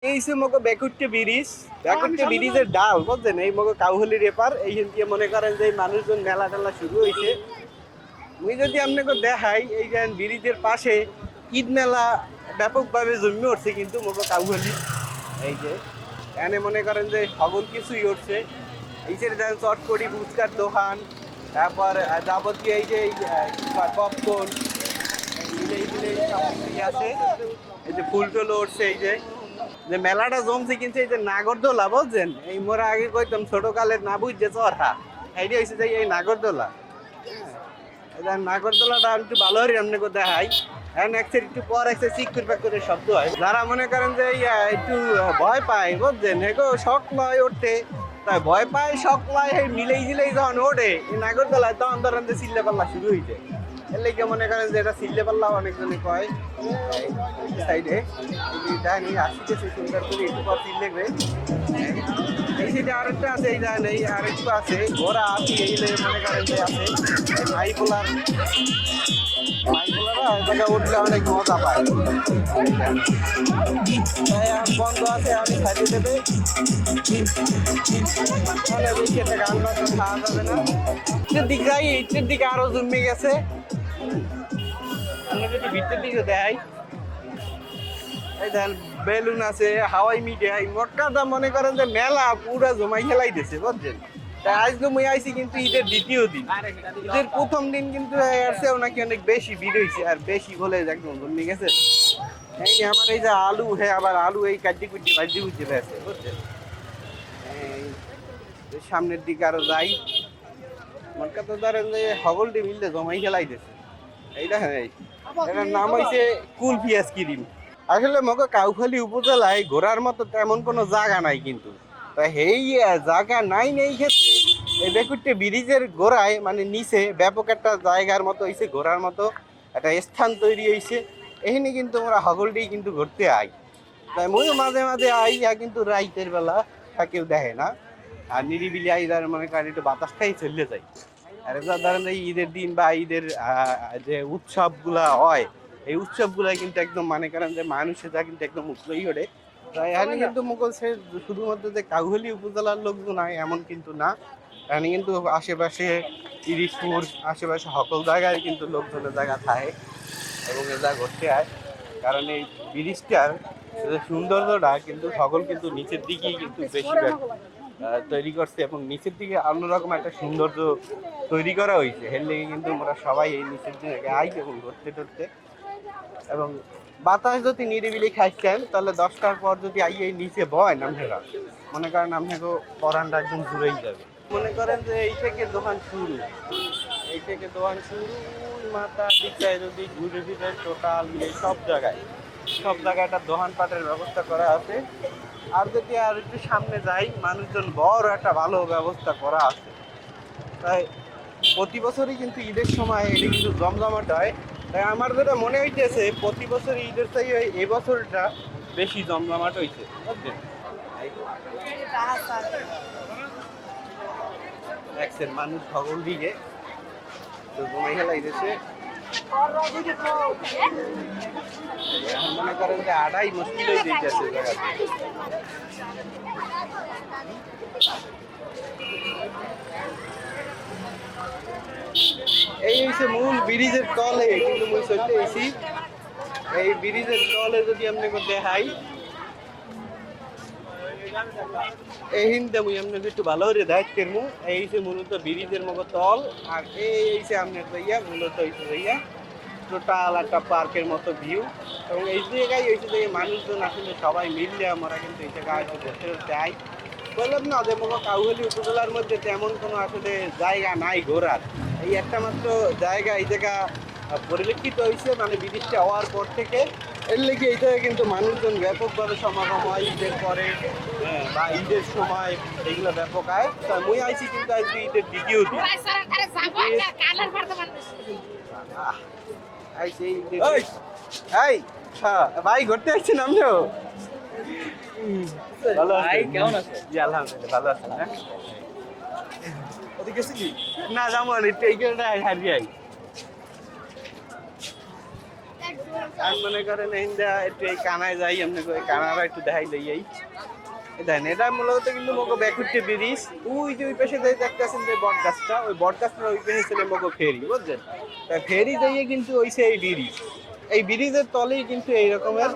এই যে মগো বেকুট্টে ব্রিজের ডাল বুঝছেন, এই মগো কাউহলির এপার এই দিয়ে মনে করেন যে মানুষজন মেলা টেলা শুরু হয়েছে। মুই যদি আপনাকে দেখাই, এই যে ব্রিজের পাশে ঈদ মেলা ব্যাপকভাবে জন্মে উঠছে কিন্তু মগো কাউহলি। এই যে এখানে মনে করেন যে সকল কিছুই উঠছে। এই যে দেখেন চটকড়ি ফুচকার দোকান, তারপর যাবতীয় এই যে পপকর্ন আছে, এই যে ফুল টুল উঠছে। এই যে যে মেলাটা জমছে কিন্তু এই যে নাগরদোলা বুঝছেন, এই মোরা আগে কইতাম ছোটকালের না বুঝছে চড়া, এইটা হয়েছে যে এই নাগরদোলা। নাগরদোলাটা একটু ভালো হরি এমনি করে দেখাই। এখন একটু পর চিকুর প্যাক করে শব্দ হয়। যারা মনে করেন যে একটু ভয় পায় বুঝছেন, হেগো শখ লয় উঠতে, তাই ভয় পায় শখ লয় মিলেই জিলেই যখন ওঠে এই নাগরদোলায়, তখন ধরেন যে চিল্লে পাল্লা শুরু হয়েছে। এর লেগে মনে করেন যে এটা চিল্লে পাল্লা অনেকজনে কয় সাইডে দেয়নি আসতেছে সুন্দর করে একটু পর চিল্লেবে। এই সাইডে আরেকটা আছে, এই দেন এই আরেকটু আছে ঘোড়া আছে, এই মনে করেন যে আছে মাইপোলার। মাইপোলারা উঠলে অনেক মজা পায়। বন্ধ আছে, আমি ছাড়িয়ে দেবে বেশি একটা গান বাজনা খাওয়া যাবে না। ইটের দিক যাই, ইটের দিকে আরো জমে গেছে। আমরা যদি ভিতরের দিকে দেয়, এই দেখেন বেলুন আছে, হাওয়াই মিঠাই, মক্কাটা মনে করেন যে মেলা পুরা জমাই খেলাই দিয়েছে বুঝছেন। তাই আজকে মুই আইছি কিন্তু ঈদের দ্বিতীয় দিন। ঈদের প্রথম দিন কিন্তু এরছেও নাকি অনেক বেশি ভিড় হয়েছে, আর বেশি হলে একদম জমে গেছে। এই আমার এই যে আলু, হ্যাঁ আবার আলু এই কাটি কুটি ভাজি কুটি আছে বুঝছেন। এই সামনের দিকে আরো যাই, মক্কা তো ধরেন যে হগলটি মিললে জমাই খেলাই দিয়েছে। এইটা হ্যাঁ, এটার নাম হয়েছে কুলফি আইসক্রিম। আসলে মগো কাউখালী উপজেলায় ঘোরার মতো তেমন কোনো জায়গা নাই কিন্তু, তা এই জায়গা নাই নেই ক্ষেত্রে এই বেকুট্টে ব্রিজের গোড়ায় মানে নিচে ব্যাপক একটা জায়গার মতো হয়েছে, ঘোরার মতো একটা স্থান তৈরি হয়েছে। এখানে কিন্তু আমরা হগলটি কিন্তু ঘুরতে আই। তাই ময়ও মাঝে মাঝে আই, কিন্তু রাইতের বেলা কেউ দেখে না, আর নিরিবিলি আই মনে করেন একটু বাতাস খাই চলে যায়। আর ধরেন এই ঈদের দিন বা ঈদের যে উৎসবগুলা হয়, এই উৎসবগুলাই কিন্তু একদম মনে করেন যে মানুষের যা কিন্তু একদম উৎসাহী ওঠে। তাই এখানে কিন্তু মুঘল সে শুধুমাত্র যে কাউহলি উপজেলার লোকজন নয় এমন কিন্তু না, এখানে কিন্তু আশেপাশে তিরিশপুর আশেপাশে সকল জায়গায় কিন্তু লোকজনের জায়গা থাকে এবং এ যা ঘুরতে হয়। কারণ এই ব্রিজটার সৌন্দর্যটা কিন্তু সকল কিন্তু নিচের দিকেই কিন্তু বেশিরভাগ তৈরি করছে, এবং নিচের দিকে অন্যরকম একটা সৌন্দর্য তৈরি করা হয়েছে। এর লেগে কিন্তু আমরা সবাই এই নিচের দিকে আই এবং ঘুরতে টরতে, এবং বাতাস যদি নিরিবিলি খাইছেন তাহলে 10টার পর যদি আই এই নিচে বয় নামহেরা, মনে করেন আপনাকে পরানটা একদম জুড়েই যাবে। মনে করেন যে এই থেকে দোকান শুরু, এই থেকে দোকান শুরু মাথা দিকটায় যদি ঘুরে ফিরে টোটাল মিলে সব জায়গায় একটা দোকানপাটের ব্যবস্থা করা আছে। আর যদি আর একটু সামনে যাই, মানুষজন বড় একটা ভালো ব্যবস্থা করা আছে। তাই প্রতি বছরই কিন্তু ঈদের সময় এটা কিন্তু জমজমাট হয়। তাই আমার যেটা মনে হইতেছে প্রতি বছর ঈদের চাই এই বছরটা বেশি জমজমাট হয়েছে বুঝছেন। দেখছেন মানুষ সকল দিকে তো জমে খেলাইতেছে। এখন মনে করেন যে আড়াই মুশকিল হয়ে যেতেছে জায়গাতে। এই হচ্ছে মূল ব্রিজের তলে কিন্তু মুই চলতে এসি। এই ব্রিজের তলে যদি আপনাকে দেখাই, এই হিন্দে মুই আপনাকে একটু ভালো করে দেখতে মু। এই যে মূলত ব্রিজের মতো তল, আর এই যে আপনার যাইয়া মূলত যাইয়া টোটাল একটা পার্কের মতো ভিউ। এবং এই জায়গায় এই যে মানুষজন আসলে সবাই মিললে আমরা কিন্তু এই জায়গায় ঘুরতে যাই। বললাম না যে মনে কাউখালী উপজেলার মধ্যে তেমন কোনো আসলে জায়গা নাই ঘোরার, এই একটা মাত্র জায়গা এই জায়গা পরিলক্ষিত হয়েছে মানে ব্রিজটা হওয়ার পর থেকে। এর লেগে এই জায়গায় কিন্তু মানুষজন ব্যাপকভাবে সমাগম হয় ঈদের পরে বা ঈদের সময়, এগুলো ব্যাপক হয়। তা মুই আইছি কিন্তু আজকে ঈদের দ্বিতীয় দিন। ভাই ঘুরতে আসছেন আপনিও? ভালো কেমন আছে? জি আলহামদুলিল্লাহ ভালো আছেন। না যেমন হারিয়ে আর মনে করেন ইন্দা একটু এই কানায় যাই, এমনি করে কানারা একটু দেখাই লই এই দেখেন। এটা মূলত কিন্তু মগো ব্যাকুটে ব্রিজ, ওই যে ওই পাশে যে দেখতেছেন যে বট গাছটা, ওই বট গাছটা ওই পাশে ছিল মগো ফেরি, বুঝছেন? তা ফেরি দিয়ে কিন্তু হইছে এই ব্রিজ। এই ব্রিজের তলেই কিন্তু এই রকমের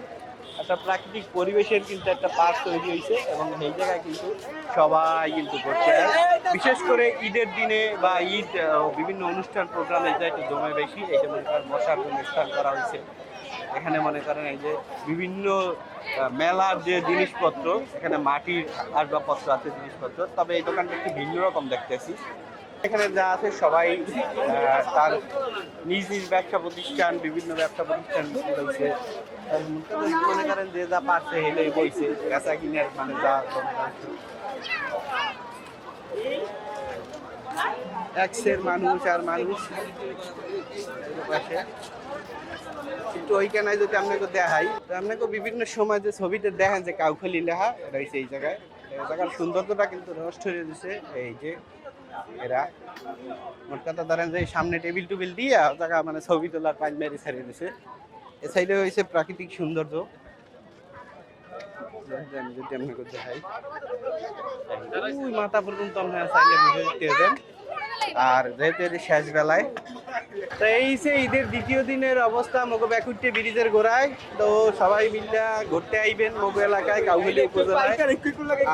একটা প্রাকৃতিক পরিবেশের কিন্তু একটা পার্ক তৈরি হয়েছে, এবং এই জায়গায় কিন্তু সবাই কিন্তু ঘুরতে যায়। বিশেষ করে ঈদের দিনে বা ঈদ বিভিন্ন অনুষ্ঠান প্রোগ্রামে যা একটু জমে বেশি, এইটা মনে করেন বসার জন্য স্থান করা হয়েছে। এখানে মনে করেন এই যে বিভিন্ন মেলার যে জিনিসপত্র, এখানে মাটির আসবাবপত্র আছে, জিনিসপত্র। তবে এই দোকানটা একটু ভিন্ন রকম দেখতেছি। এখানে যা আছে সবাই তার নিজ নিজ ব্যবসা প্রতিষ্ঠান, বিভিন্ন ব্যবসা প্রতিষ্ঠান রয়েছে। মনে করেন যে যা পারছে হেলেই বইছে, বেচা কিনার মানে যা এক্সের মানুষ আর মানুষ পাশে কিন্তু ওইখানে যদি আপনাকে দেখাই, আপনাকে বিভিন্ন সময় যে ছবিতে দেখেন যে কাউখালী লেখা রয়েছে এই জায়গায়। এই জায়গার সৌন্দর্যটা কিন্তু রস ছড়িয়ে দিচ্ছে। এই যে এরা মোট কথা ধরেন যে সামনে টেবিল টুবিল দিয়ে জায়গা মানে ছবি তোলার পাঁচ মেরে ছাড়িয়ে দিচ্ছে। এ সাইডে হয়েছে প্রাকৃতিক সৌন্দর্য। আমি যদি আপনাকে দেখাই, ওই মাথা পর্যন্ত আপনারা চাইলে বুঝে দিতে দেন। আর যেহেতু এটি শেষ বেলায়, তো এই যে ঈদের দ্বিতীয় দিনের অবস্থা মগো ব্যাকুটে ব্রিজের গোড়ায়। তো সবাই মিলে ঘুরতে আইবেন মগো এলাকায়, কাউখালী উপজেলায়।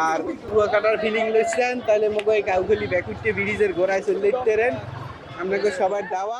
আর কুয়াকাটার ফিলিং লইছেন তাহলে মগো এই কাউখালী ব্যাকুটে ব্রিজের গোড়ায় চলে যেতে আপনাকে সবার দাওয়াত।